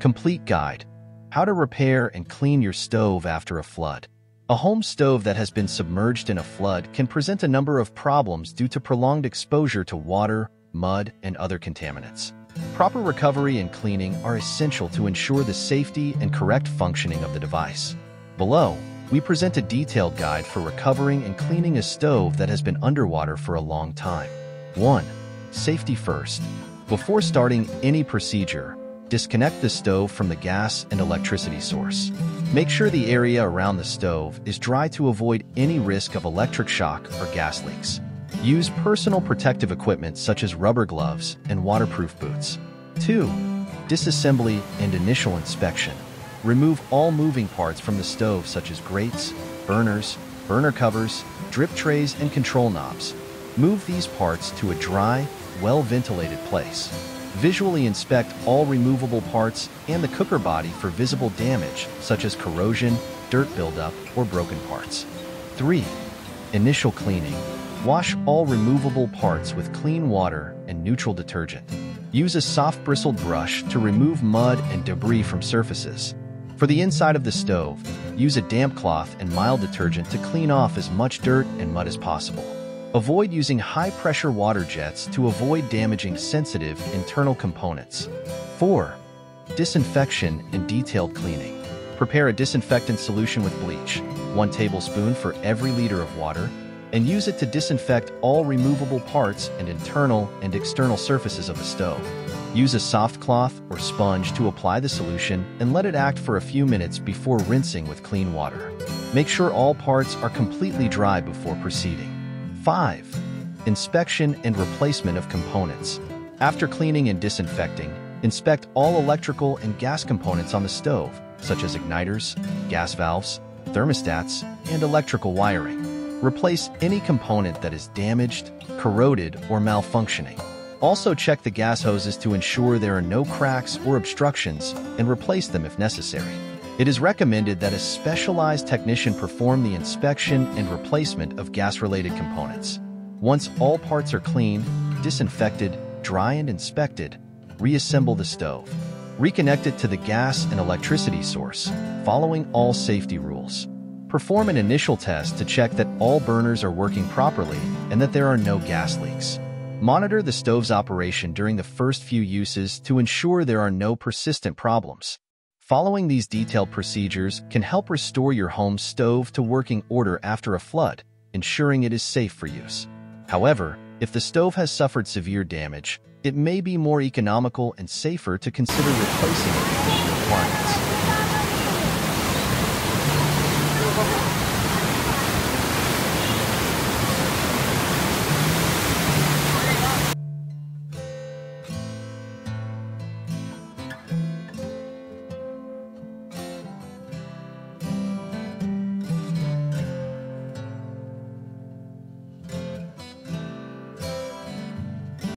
Complete Guide: How to Repair and Clean Your Stove After a Flood. A home stove that has been submerged in a flood can present a number of problems due to prolonged exposure to water, mud, and other contaminants. Proper recovery and cleaning are essential to ensure the safety and correct functioning of the device. Below, we present a detailed guide for recovering and cleaning a stove that has been underwater for a long time. 1. Safety first. Before starting any procedure, disconnect the stove from the gas and electricity source. Make sure the area around the stove is dry to avoid any risk of electric shock or gas leaks. Use personal protective equipment such as rubber gloves and waterproof boots. 2. Disassembly and initial inspection. Remove all moving parts from the stove such as grates, burners, burner covers, drip trays, and control knobs. Move these parts to a dry, well-ventilated place. Visually inspect all removable parts and the cooker body for visible damage such as corrosion, dirt buildup, or broken parts. 3. Initial cleaning. Wash all removable parts with clean water and neutral detergent. Use a soft bristled brush to remove mud and debris from surfaces. For the inside of the stove, use a damp cloth and mild detergent to clean off as much dirt and mud as possible. Avoid using high-pressure water jets to avoid damaging sensitive internal components. 4. Disinfection and detailed cleaning. Prepare a disinfectant solution with bleach, 1 tablespoon for every liter of water, and use it to disinfect all removable parts and internal and external surfaces of the stove. Use a soft cloth or sponge to apply the solution and let it act for a few minutes before rinsing with clean water. Make sure all parts are completely dry before proceeding. 5. Inspection and replacement of components. After cleaning and disinfecting, inspect all electrical and gas components on the stove, such as igniters, gas valves, thermostats, and electrical wiring. Replace any component that is damaged, corroded, or malfunctioning. Also check the gas hoses to ensure there are no cracks or obstructions and replace them if necessary. It is recommended that a specialized technician perform the inspection and replacement of gas-related components. Once all parts are clean, disinfected, dry, and inspected, reassemble the stove. Reconnect it to the gas and electricity source, following all safety rules. Perform an initial test to check that all burners are working properly and that there are no gas leaks. Monitor the stove's operation during the first few uses to ensure there are no persistent problems. Following these detailed procedures can help restore your home's stove to working order after a flood, ensuring it is safe for use. However, if the stove has suffered severe damage, it may be more economical and safer to consider replacing it to meet requirements.